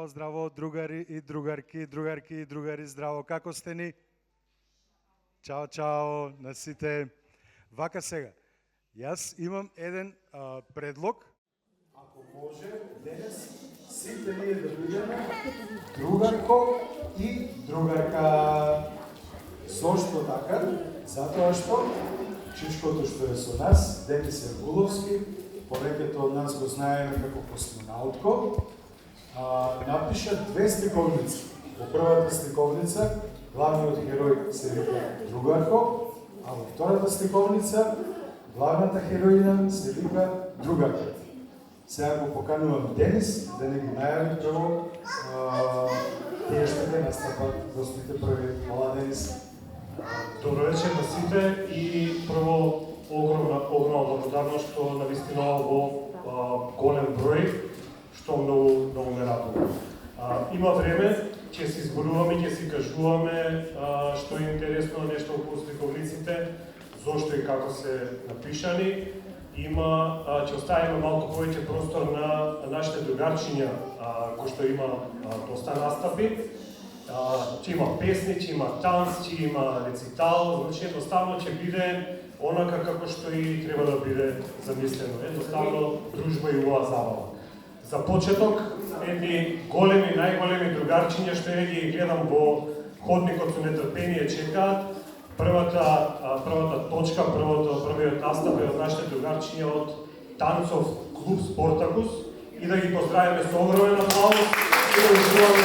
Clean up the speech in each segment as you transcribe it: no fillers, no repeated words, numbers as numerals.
здраво, другари и другарки, здраво, како сте ни? Чао, чао, на сите. Вака сега, јас имам еден предлог. Ако може, денес сите ние да бидеме другарко и другарка. Зошто така? Затоа што чичкото што е со нас, Денис Ергуловски, повеќето од нас го знаеме како космонаутко, напиша две сликовници. Во првата сликовница главниот герој се вика другарко, а во втората сликовница главната героиня се вика другарка. Сега го поканувам Денис да не ги најави прво тие што ќе настапат гостите први. Хвала, Денис. Добро вечер на сите и прво огромна благодарност што навистина во голем број, што многу ме радува. Има време, ќе се изборуваме, ќе си кажуваме што е интересно нешто околу сликовниците, зошто и како се напишани. Ќе оставиме малку повеќе простор на нашите другарчиња, кои што има доста настапи. Ќе има песни, ќе има танц, ќе има рецитал, значи едноставно ќе биде онака како што и треба да биде замислено. Едноставно дружба и убава забава. За почеток, едни големи, најголеми другарчиња што ја ги гледам во ходникот со нетрпение чекаат. Првата точка, првиот настап е од нашите другарчиња од танцов клуб Спортакус и да ги поздравиме со огромен аплауз и да уживаме.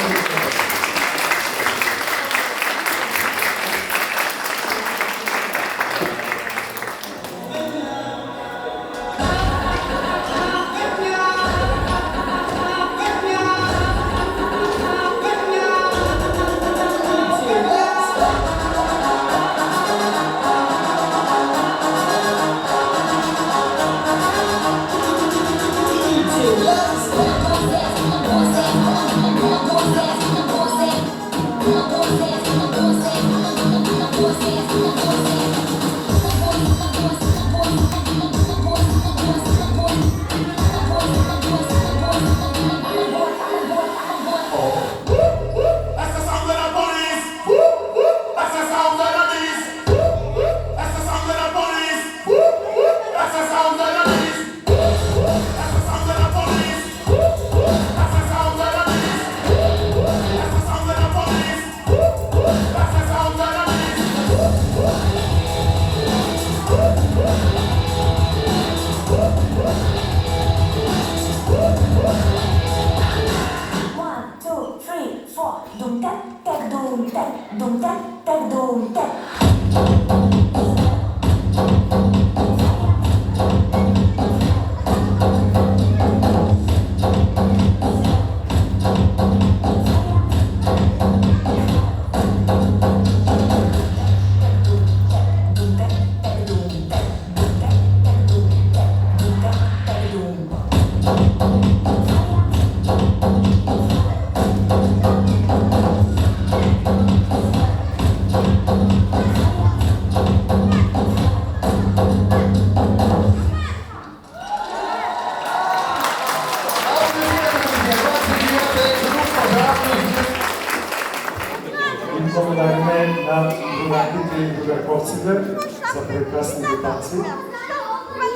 За прекрасните танци.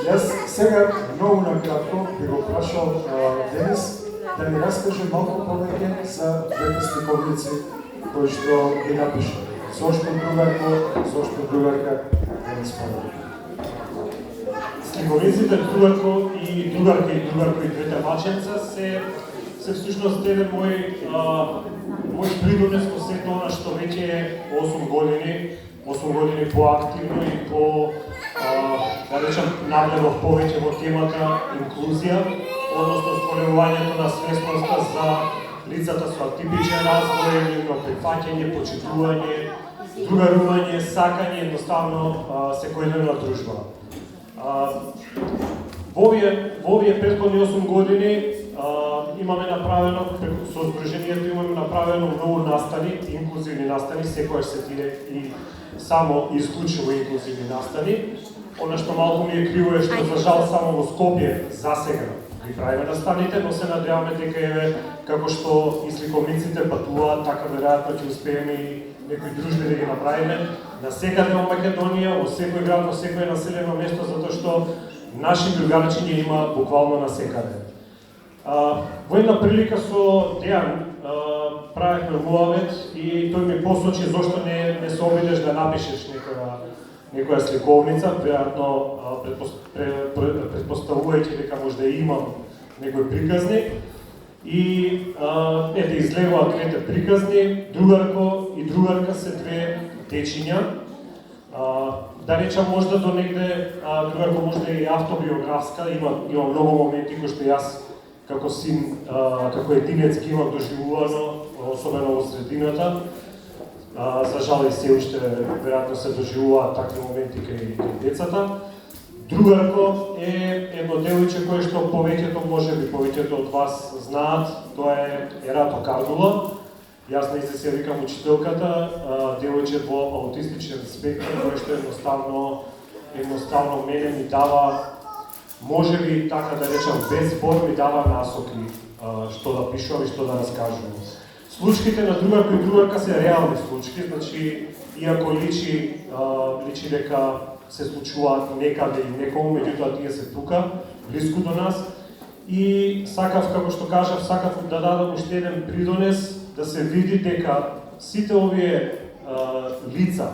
Јас сега многу накратко би го прашал Денис да ни раскаже малку повеќе за двете сликовници кои што ги напиша. Зошто другарко, зошто другарка, Денис Павлов. Сликовниците другарко и двете маченца се всушност еден мој придонес во сето она што веќе е 8 години поактивно и да речем, навлегов повеќе во темата инклузија, односно зголемувањето на свесноста за лицата со атипичен развој, нивно прифаќање, почитување, другарување, сакање, едноставно секојдневна дружба. Во овие претходни 8 години имаме направено, со Сдруженијето имаме направено многу настани, инклузивни настани, секојаш се тие и само исклучиво инклузивни настани. Она што малку ми е криво е што за жал само во Скопје засега ги правиме настаните, но се надеваме дека еве како што и сликовниците патуваат, така веројатно ќе успееме и некои дружби да ги направиме на секаде во Македонија, во секој град, во секое населено место, затоа што наши другарчиња има буквално на секаде. Во една прилика со Дејан правехме муавет и тој ми посочи зошто не се обидеш да напишеш некоја сликовница, веројатно претпоставувајќи дека може да имам некои приказни. И ете излегуваат двете приказни, другарко и другарка се две дечиња. Да речам можда до негде другарко можда и автобиографска, има многу моменти кои што јас како син, како единец ги имам доживувано, особено во средината. За жал и се уште веројатно се доживуваат такви моменти кај децата. Другарко е едно девојче кое што повеќето, можеби повеќето од вас знаат, тоа е Ерато Кардула. Јас наизуст се викам учителката, девојче во аутистичен спектар, кое што едноставно мене ми дава, можеби така да речам без збор, ми дава насоки што да пишувам и што да раскажувам. Случките на другарко и другарка се реални случки, значи иако личи дека се случуваат некаде и некому, меѓутоа тие се тука, близко до нас. И сакав, како што кажав, сакав да дадам уште еден придонес, да се види дека сите овие лица,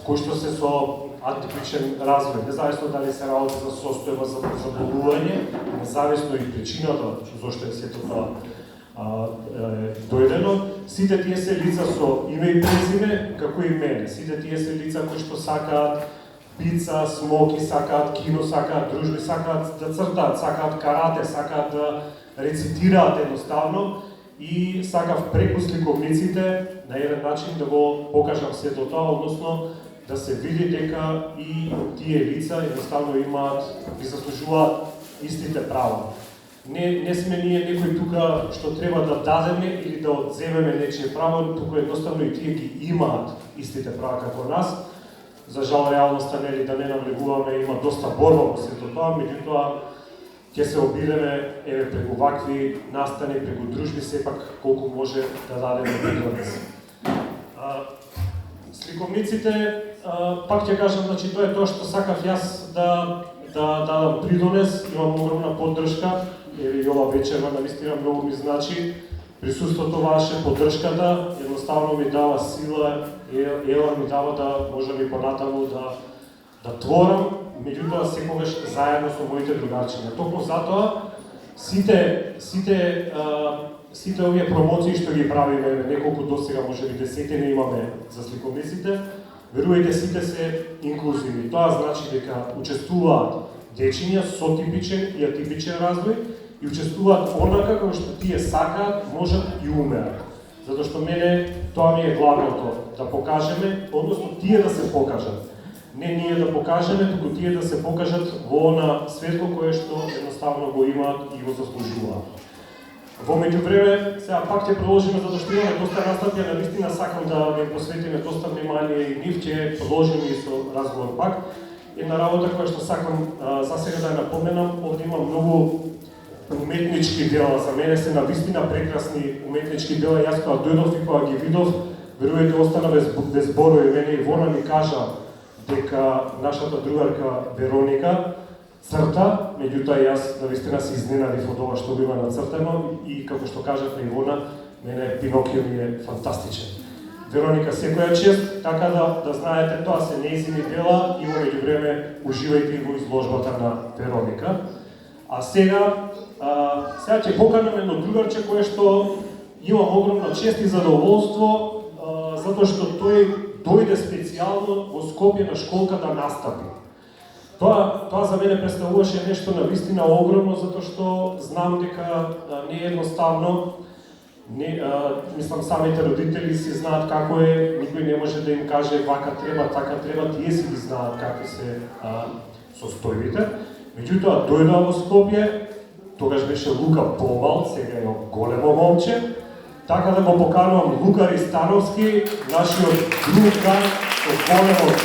кои што се со атипичен развој, независно дали се работи за состојба за заболување, независно и причината зошто е сето тоа дојдено, сите тие се лица со име и презиме, како и мене. Сите тие се лица кои што сакаат пица, смоки, сакаат кино, сакаат дружби, сакаат да цртаат, сакаат карате, сакаат да рецитираат едноставно и сакав преку сликовниците на еден начин да го покажам сето тоа, односно да се види дека и тие лица едноставно ги заслужуваат истите права. Не сме ние некои тука што треба да дадеме или да одземеме нечие право, туку едноставно и тие ги имаат истите права како нас. За жал реалноста нели да не навлегуваме, има доста борба во сето тоа, меѓутоа ќе се обидеме преку вакви настани, преку дружби сепак колку може да дадеме придонес. Сликовниците, пак ќе кажам, значи тоа е тоа што сакав јас да дадам придонес, имам огромна поддршка. И ова вечерва навистина многу ми значи. Присуството ваше, поддршката, едноставно ми дава сила, елан ми дава да можам и понатаму да творам, меѓутоа секогаш заедно со моите другарчиња. Токму затоа сите овие промоции што ги правиме, неколку досега, можеби десетина имаме за сликовниците, верувајте сите се инклузивни. Тоа значи дека учествуваат дечиња со типичен и атипичен развој, и учествуваат онака како што тие сакаат, можат и умеат. Затоа што мене тоа ми е главното, да покажеме, односно тие да се покажат. Не ние да покажеме, туку тие да се покажат во она светло кое што едноставно го имаат и го заслужуваат. Во меѓувреме, сега пак ќе продолжиме, затоа што имаме доста настапи, а навистина сакам да им посветиме доста внимание и нив, ќе продолжиме и со разговор пак. Една работа која што сакам засега да ја напоменам, овде има многу уметнички дела, за мене се навистина прекрасни уметнички дела. Јас кога дојдов и кога ги видов, верувајте остана без зборови. Мене и Вона ми кажа дека нашата другарка Вероника црта, меѓутоа јас навистина се изненадив од ова што го има нацртено и како што кажавме и Вона, мене Пинокио ми е фантастичен. Вероника, секоја чест, така да знаете, тоа се нејзини дела и во меѓувреме уживајте во изложбата на Вероника. А сега ќе поканам едно другарче кое што имам огромна чест и задоволство, затоа што тој дојде специјално во Скопје на школка да настапи. Тоа за мене представуваше нешто навистина огромно, затоа што знам дека не е едноставно. Мислам, самите родители си знаат како е, никој не може да им каже вака треба, така треба, тие си ги знаат какви се состојбите. Меѓутоа, дојдоа во Скопје, тогаш беше Лука помал, сега е големо момче, така да го поканувам Лука Ристановски, нашиот друг со големо Д,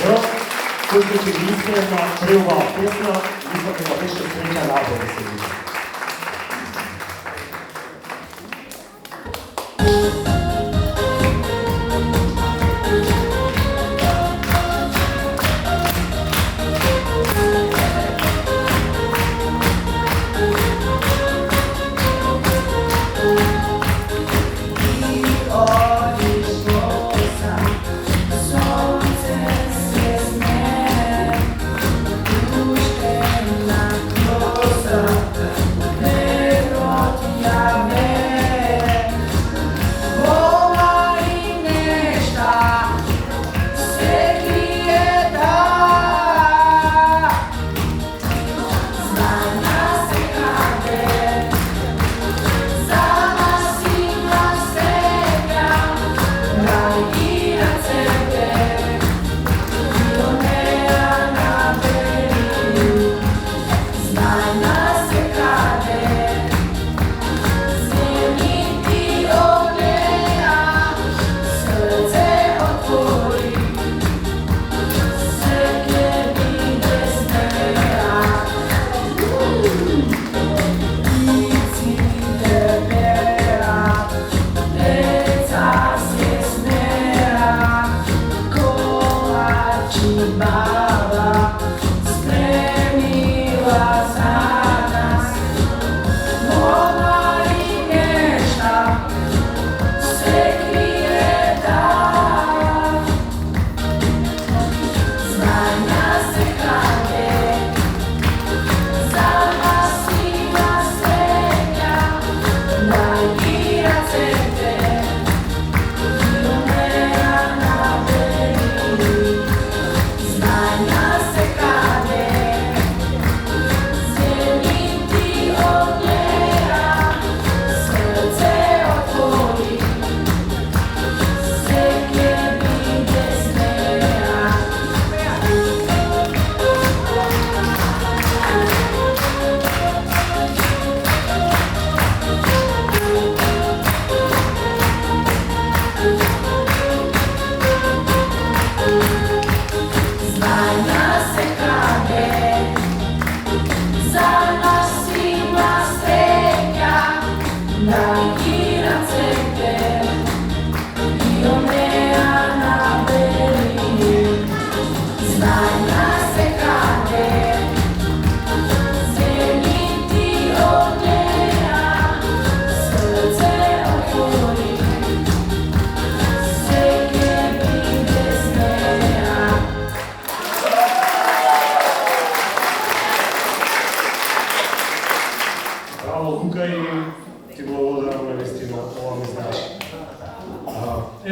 кој ќе ги испее на преуваа песна, мислам дека беше Среќа Надо да се вижда.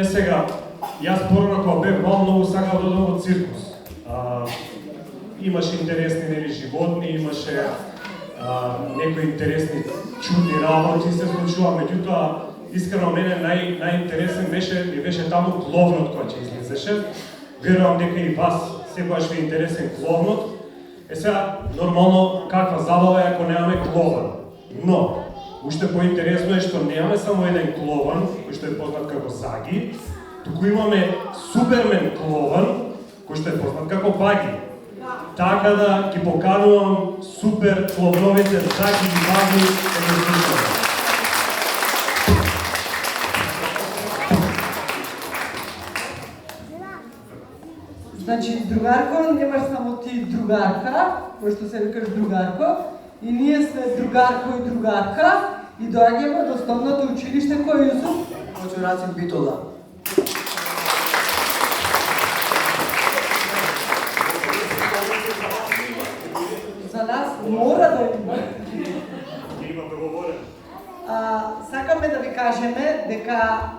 сега, јас порано кога бев мал многу сакав да одам во циркус. Имаше интересни нели животни, имаше некои интересни чудни работи се случува, меѓутоа искрено мене најинтересен беше таму кловнот кој ќе излезеше. Верувам дека и вас секогаш ви е интересен кловнот. Сега нормално каква забава е ако немаме клован. Но уште поинтересно е што немаме само еден клован кој што е познат како Заги, туку имаме Супермен клован кој што е познат како Баги. Така да ги поканувам супер кловновите Заги и Баги да ги слушаме. Значи, другарко, немаш само ти другарка, кој што се викаш другарко, и ние сме другарко и другарка, и доаѓаме до основното училиште кој е Јусуф? Кој Рацин Битола. За нас мора да има. Има договорен. Сакаме да ви кажеме дека,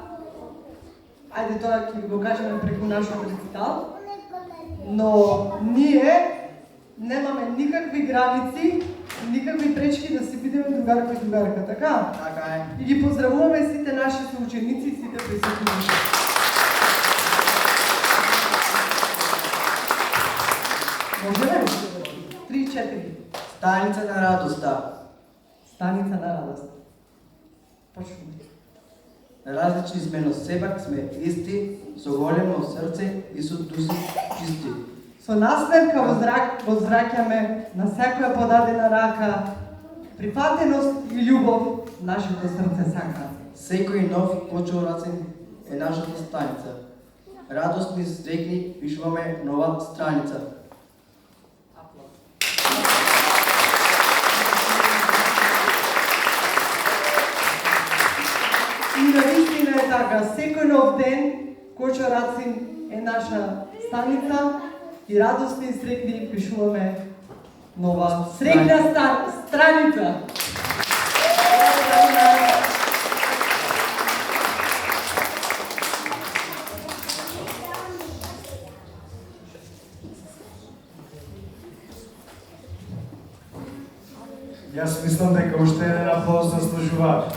ајде тоа ќе ви го кажеме преку нашиот рецитал, но ние немаме никакви граници, никакви пречки да си бидеме другарко и другарка, така? Така е. И ги поздравуваме сите наши соученици и сите присутни. Можеме? 3-4. Станица на радоста. Станица на радост. Почнемо. Различни сме, но сепак сме исти, со големо срце и со дуси чисти. Со насмевка возвраќаме на секоја подадена рака, прифатеност и љубов нашето срце сака. Секој нов Кочо Рацин е нашата станица. Радосни, среќни, пишуваме нова страница. И навистина е така, секој нов ден Кочо Рацин е наша станица и радосни и среќни пишуваме нова среќна страница. Јас мислам дека уште еден аплауз заслужуваат.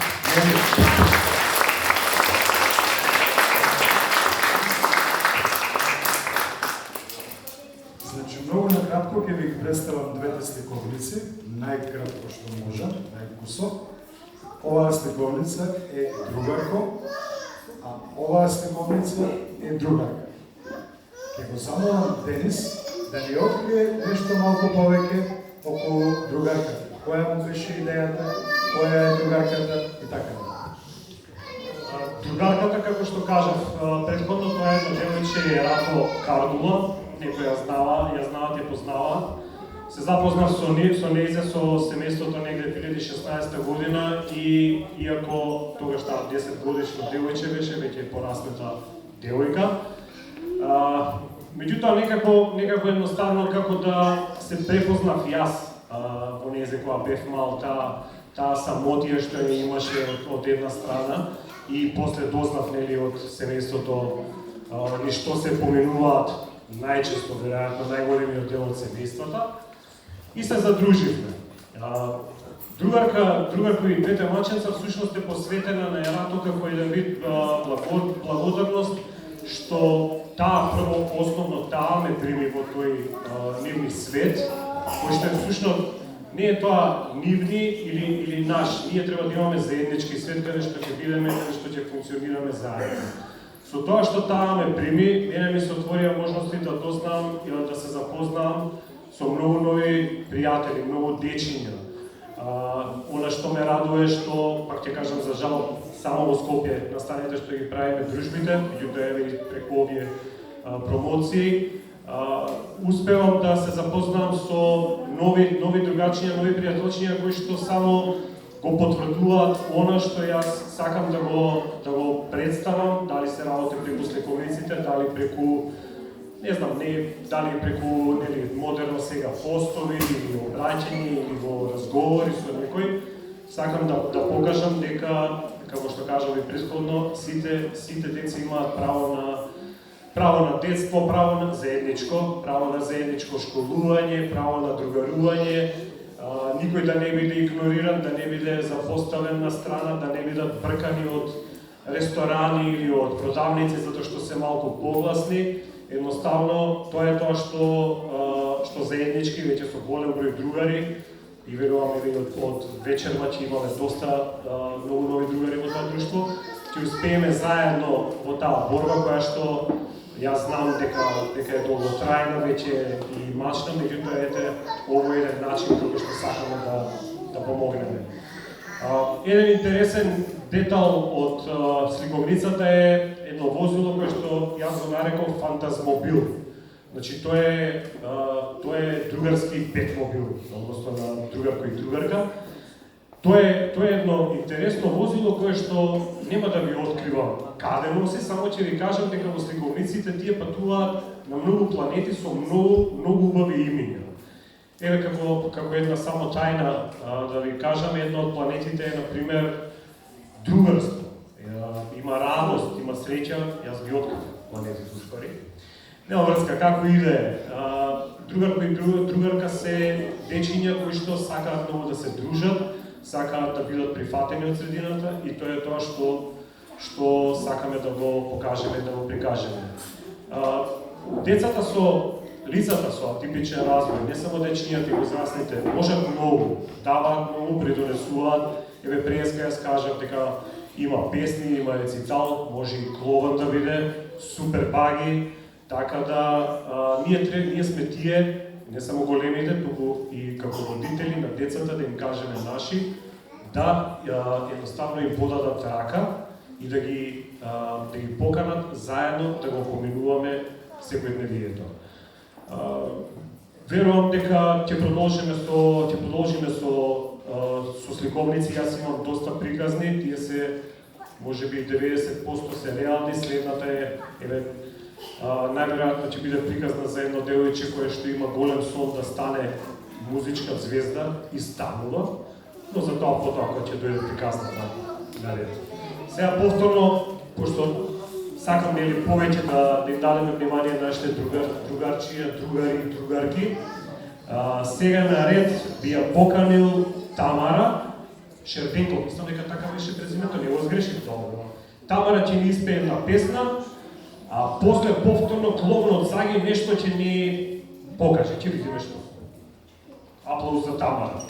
Значи, многу накратко ќе ви ги представам двете сликовници, најкратко што можам, најкусо. Оваа сликовница е другарко, а оваа сликовница е другарка. Ќе го замолам Денис да ни открие нешто малку повеќе околу другарката. Која му беше идејата, која е другарката и така. Другарката, како што кажав, претходно тоа е едно девојче Рато Кардула, некој ја знава, те познава. Се запознав со нејзе со семејството негде 2016 година и иако тогаш таа 10 годишно девојче беше, веќе порасната девојка. Меѓутоа некако едноставно како да се препознав јас во нејзе кога бев мал, таа самотија што ја имаше од една страна и после дознав нели од семејството и што се поменуваат најчесто веројатно најголемиот дел од семејствата и се задруживме. Другарко и двете маченца всушност е посветена на Рато како еден вид благодарност што таа прво основно таа ме прими во тој нивни свет, кој што е всушност не е тоа нивни или наш. Ние треба да имаме заеднички свет каде што ќе бидеме, каде што ќе функционираме заедно. Со тоа што таа ме прими, мене ми се отворија можности да дознам и да се запознам со многу нови пријатели, многу дечиња. Она што ме радува е што, пак ќе кажам за жал, само во Скопје настаните што ги правиме дружбите, меѓутоа еве и преку овие промоции, успевам да се запознам со нови другарчиња, нови пријателчиња кои што само го потврдуваат она што јас сакам да го представам, дали се работи преку сликовниците, дали преку не знам, дали преку модерно сега постови или обраќање или во разговори со некој, сакам да покажам дека како што кажав и претходно, сите деца имаат право на детство, право на заедничко школување, право на другарување, никој да не биде игнориран, да не биде запоставен на страна, да не бидат бркани од ресторани или од продавници затоа што се малку погласни. Едноставно, тоа е тоа што заеднички веќе со голем број другари и верувам и од вечерва ќе имаме доста многу нови другари во тоа друштво, ќе успееме заедно во таа борба која што јас знам дека е долготрајна веќе и мачна, меѓутоа ете ово е еден начин како што сакаме да помогнеме. Еден интересен детал од сликовницата е едно возило кое што јас го нареков фантазмобил. Значи тоа е другарски петмобил, односно на другарко и другарка. Тоа е едно интересно возило кое што нема да ви откривам каде носи, само ќе ви кажам дека во сликовниците тие патуваат на многу планети со многу убави имиња. Еве како една само тајна да ви кажам, една од планетите е на пример другарство. Има радост, има среќа, јас ги открив планетите успари. Нема врска како иде. Другарко и другарка се дечиња кои што сакаат многу да се дружат, сакаат да бидат прифатени од средината и тоа е тоа што сакаме да го покажеме, да го прикажеме. Децата со лицата со атипичен развој, не само дечињата и возрастните, можат многу, даваат многу, придонесуваат. Еве преска јас кажав дека има песни, има рецитал, може и клован да биде, супер баги, така да ние сме тие, не само големите, туку и како родители на децата да им кажеме наши, да едноставно им подадат рака и да ги поканат заедно да го поминуваме секојдневието. Верувам дека ќе продолжиме со сликовници, јас имам доста приказни, тие се можеби 90% се реални, следната е најверојатно ќе биде приказна за едно девојче кое што има голем сон да стане музичка звезда и станува, но за тоа потоа кога ќе дојде приказната на ред. Сега повторно, пошто сакам повеќе да им дадеме внимание на нашите другарчија, другари и другарки, сега на ред би ја поканил Тамара Шерпенков, мислам дека така беше презимето, не го сгрешив тоа. Тамара ќе ни испее една песна, а после повторно кловнот Саги нешто ќе ни покаже, ќе видиме што. Аплауз за Тамара.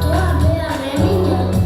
Тоа беа времиња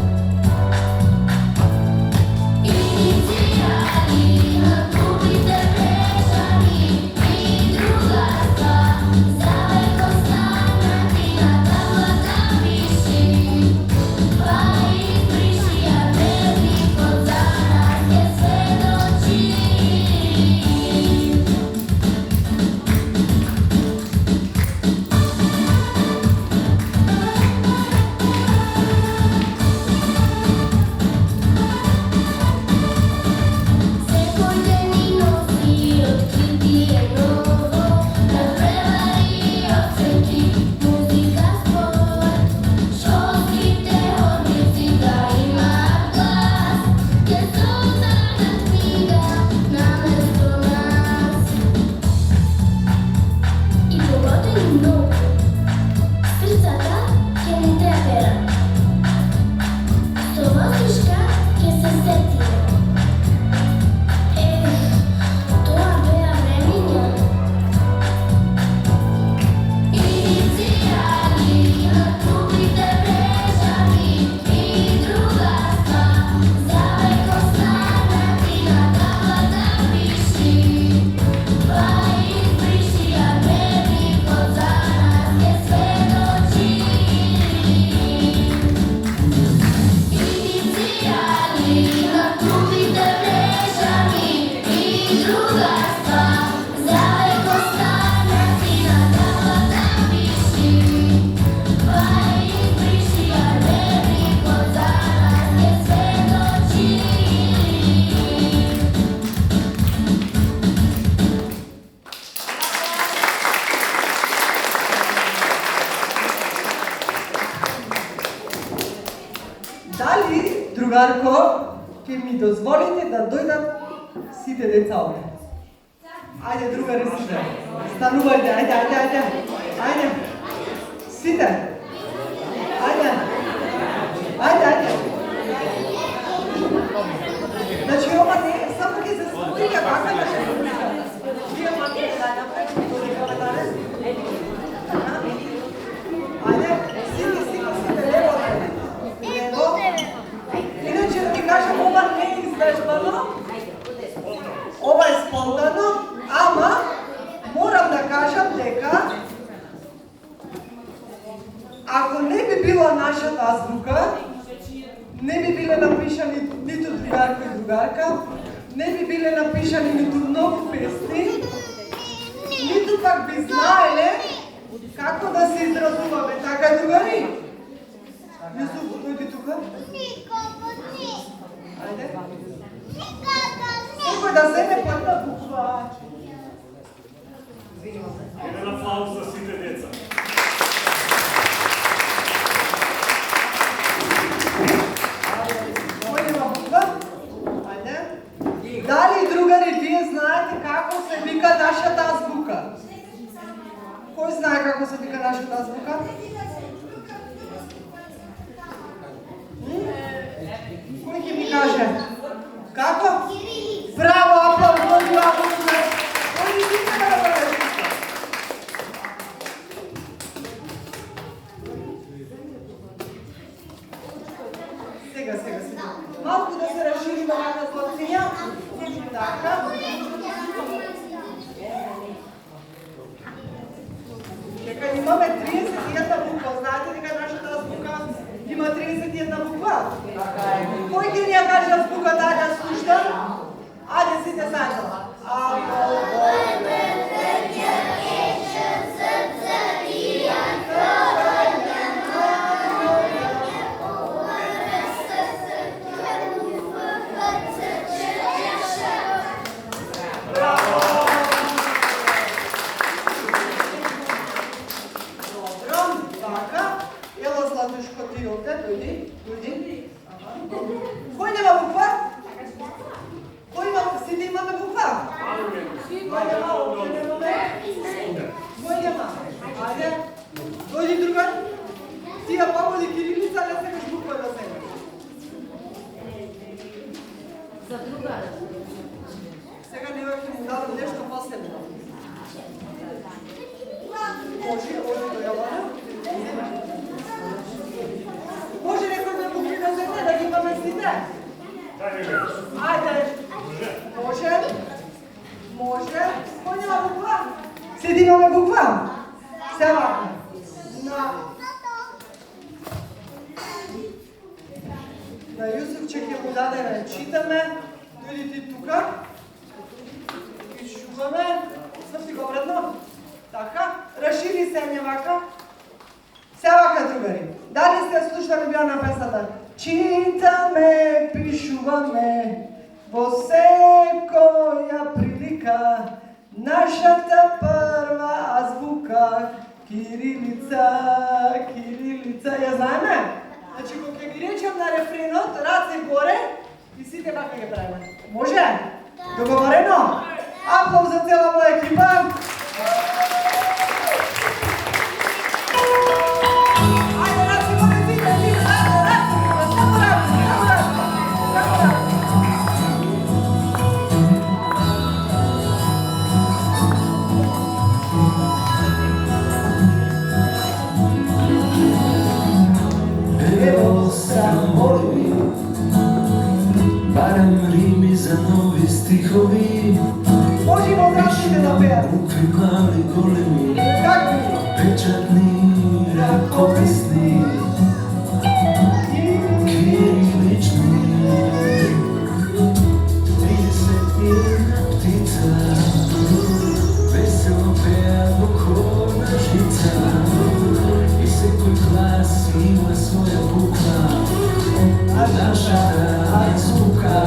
Дали, другарко, ќе ми дозволите да дојдат сите деца овде? Ајде, другари, сите. Станувајте, ајде. Сите. Ајде. Значи, ова не е, само ќе се спорига кака да се спорига. Вие мате да направите додека веднаш. Ајде, сите, лево. Иначе да ви кажам, ова не е излежбано, ова е спонтано, ама морам да кажам дека ако не би била нашата азбука, не би биле напишани ниту другарко и другарка, не би биле напишани ниту многу песни, ниту пак би знаеле како да се изразуваме. Така, другари? Јусуф, дојди тука. Ајде. Некој да земе по една буква. Еден аплауз за сите деца. Дали, другари, вие знаете како се вика нашата азбука? Кој знае како се вика нашата азбука? Кој ќе ми каже? Како? Браво, аплауз, аплауз. Кој ни вика да го речи? Сега. Малку да се разшириме на златиња. Така. Дека имаме 31 буква. Знаете дека нашата азбука има 31 буква? Кој ќе ни ја каже азбуката да слушна? Ајде сите заедно. Кој нема буква? Кој има? Сите имаме буква? Кој нема? Ајде. Дојди, другар. Ти ја помоли кирилица, не секаш буква да сегаш. За другар. Сега не ќе му дадам нешто посебно. Може, оди до Јована. Може некој да букви да земе, да ги имаме сите? Ајде. Може. Кој нема буква? Сите имаме буква? Сега. На Јусуфче ќе му дадеме, читаме, дојди ти тука, пишуваме, сврти го вредно, така, расшири се не вака. Се вака, другари, дали сте слушали била на песната? Читаме, пишуваме, во секоја прилика, нашата прва азбука, кирилица, ја знаеме? Значи, кога ќе ги речам на рефренот, раце горе и сите вака ги правиме. Може? Договорено? Аплауз за цела моја екипа! Ајде, раце горе, сите, раце, само раце. Evo sam molim, barem rimi za novi stihovi. Možemo odrašite da pijate. Bukvi mali golemi, Kakvi? pečatni, rakopisni, kirilični. 31 ptica, veselo peja bokovna žica. I sekoj glas ima svoja bukva, a naša azbuka.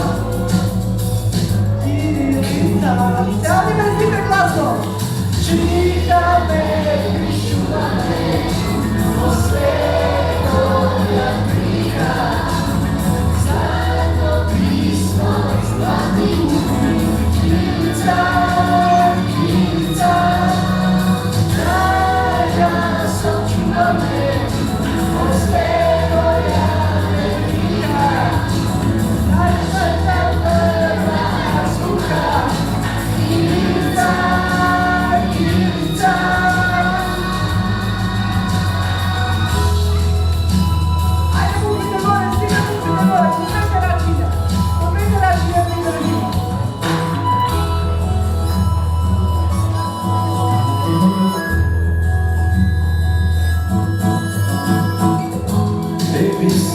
Stavite me svi glasno! Čitame, pišuvame, po svetom ja prika,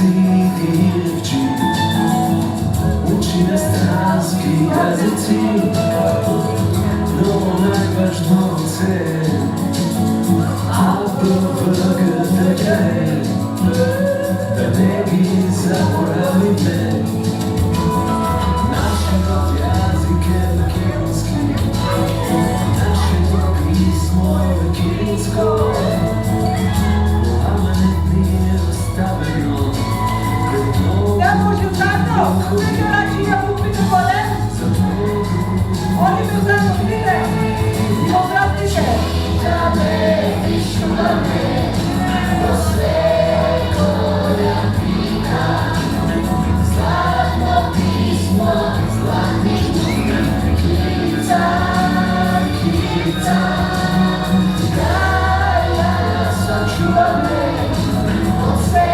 si divči, uči nas stranski jazici, no najvažno se, a PVGTG, da ne bi zaboravite, naš rod jazik je makedonski, naše pismo je kirilsko, Da može zato, sve dorači ja kupite vole, oni mi zato pride, obratite. Da me višu na me, do sve kolja pika, zlatno pismo, zlatni kica, kica, da ja sačuva me, od sve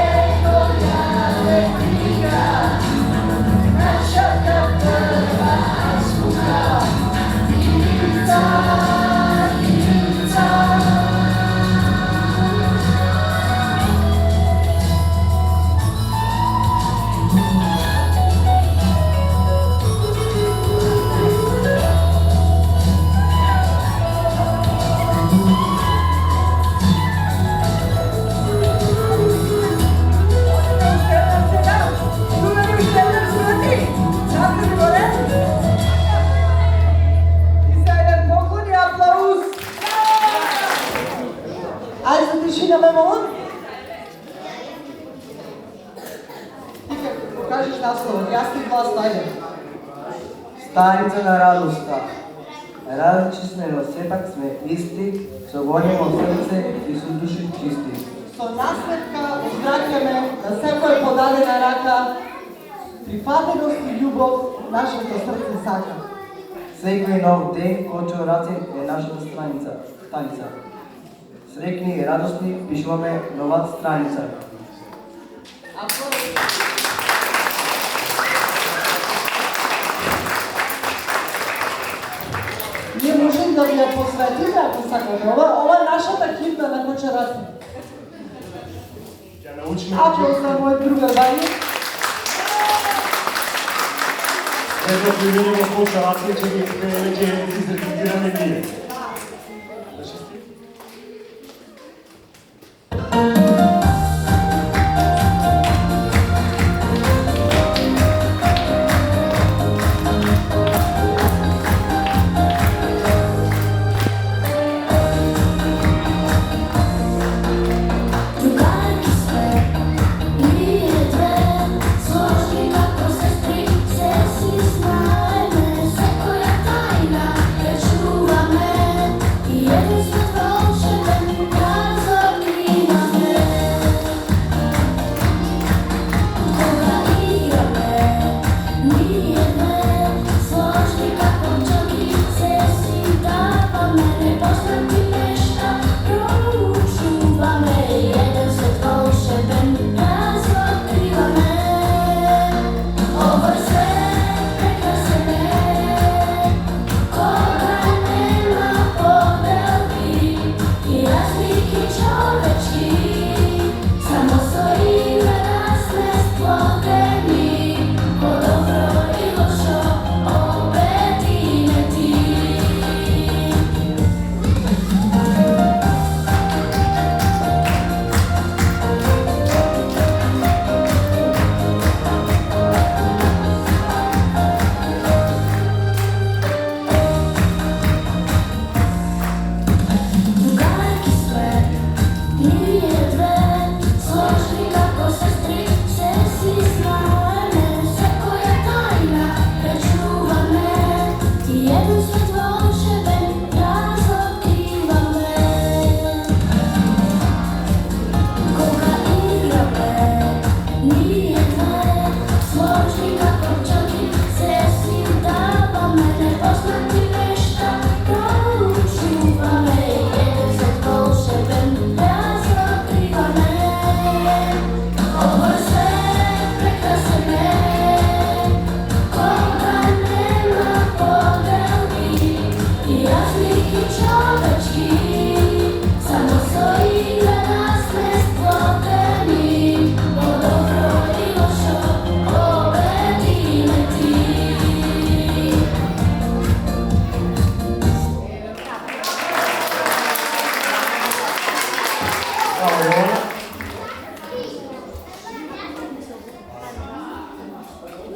Тишина ме молам. Ти како кажеш насловот, јас ти глас најдем. Stanica na radosta. Različiti sme, no сепак сме исти, со големо срце и со души чисти. Со насметка уздракаме на секоја подадена рака, прифатеност и љубов нашето срце сака. Секој нов ден Кочо Рацин е нашата станица. Срекни и радосни пишуваме нова страница. Ние можем да ви ја посветиме, ако сакаме. Ова е нашата химна на Кочо Рацин. Ја научиме Аплауз на мојот другар Ваји. Ето примерно Кочо Рацин, че ги изрецитираме ние.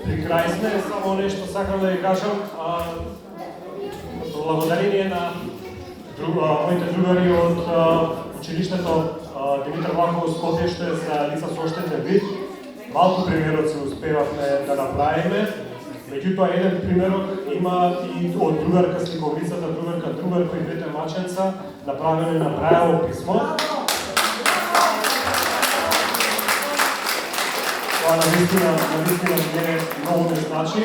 При крај сме, само нешто сакам да ви кажам. Благодарение на моите другари од училиштето Димитар Влахов Скопје, што е за лица со оштетен вид, малку примероци успевавме да направиме. Меѓутоа, еден примерок има и од другарка сликовницата, другарка Другарко и двете маченца, направено на Брајево писмо. Това навистина мене многу не значи.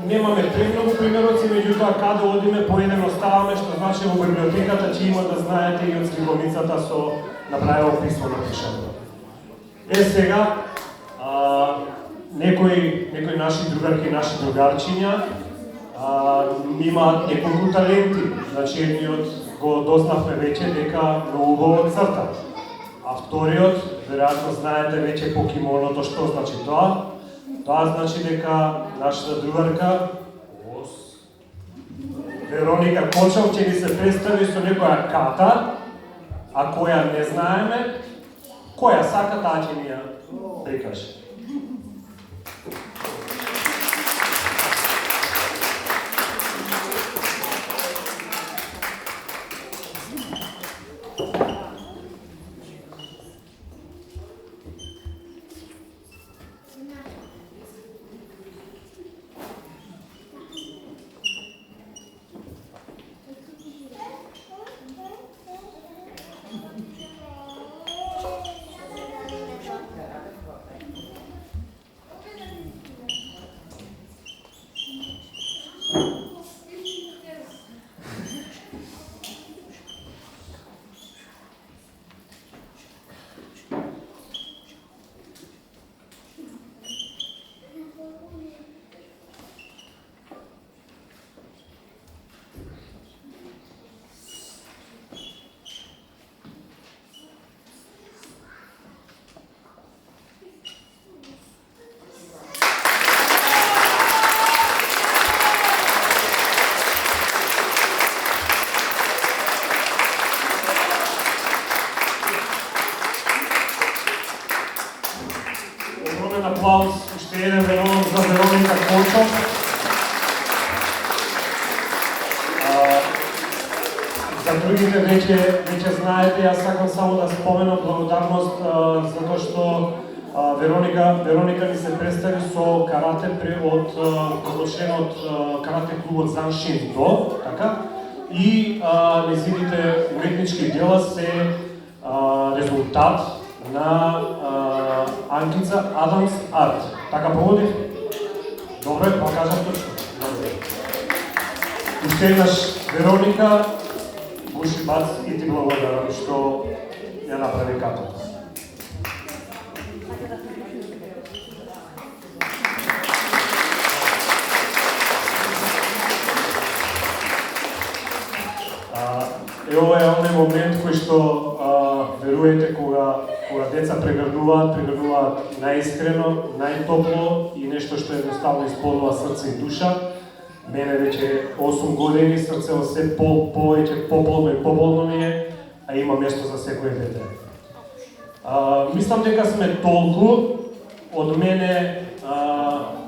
Немаме премногу примероци, меѓутоа каде одиме по еден оставаме, што значи во библиотеката ќе има да знаете и од сликовницата со Брајево писмо напишано. Сега, некои наши другарки, наши другарчиња имаат неколку таленти. Значи, едниот го дознавме веќе дека многу убаво црта. А вториот, веројатно знаете веќе по кимоното што значи тоа. Тоа значи дека нашата другарка Вероника Кочов ќе ни се представи со некоја ката, а која не знаеме, која сака таа ќе ни ја прикаже. Аплауз, уште еден верувам за Вероника Кочов. За другите веќе знаете, јас сакам само да споменам благодарност затоа што Вероника ни се представи со карате од проглашен од карате клубот Заншин-до, така? И нејзините уметнички дела се резултат на Анкица Адамс Арт. Така поводив? Добре, па кажам точно. Уште еднаш Вероника, Гуши Бац и ти благодарам што ја направи катата. Ова е оној момент кој што веруете кога деца прегрнуваат најискрено, најтопло и нешто што едноставно исполнува срце и душа. Мене веќе 8 години срцево се повеќе пополно и пополно ми е, а има место за секој дете. Мислам дека сме толку од мене,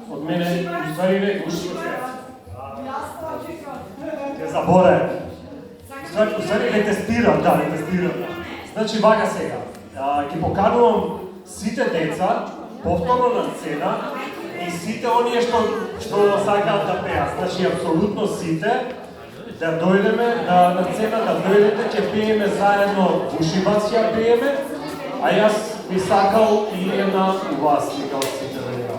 уствари не гуши те заборај. Уствари не тестирам, да, не тестирам. Значи, вака сега. Ги поканувам сите деца повторно на сцена и сите оние што сакаат да пеат. Значи, апсолутно сите да дојдеме на сцена, да дојдете, ќе пееме заедно Гушибац ја пееме, а јас би сакал и една увластника од сите деца.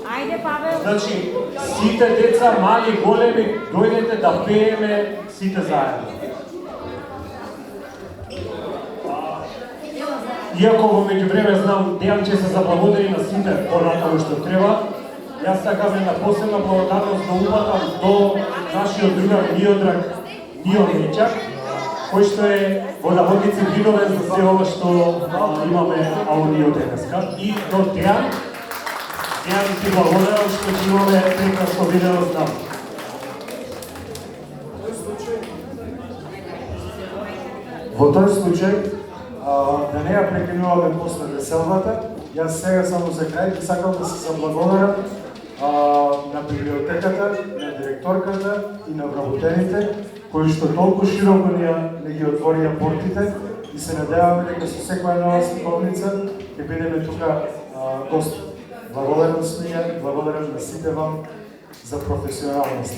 Ајде, Павел. Значи, сите деца, мали, големи, дојдете да пееме сите заедно. Иако во меѓувреме знам Дејан ќе се заблагодари на сите понатаму што треба, јас сакам една посебна благодарност да упатам до нашиот другар Миодраг Мечак, кој што е водоводници виновен за се ова што имаме аудио денеска. И до Дејан ти благодарам што ќе имаме прекрасно видео с нам. Во тој случај, да не ја прекинуваме после веселбата, Јас сега само за крај би сакал да се заблагодарам на библиотеката, на директорката и на вработените кои што толку широко не ги отворија портите и се надеваме дека со секоја нова световница ќе бидеме тука гости. Благодарам свија и благодарам на сите вам за професионалност.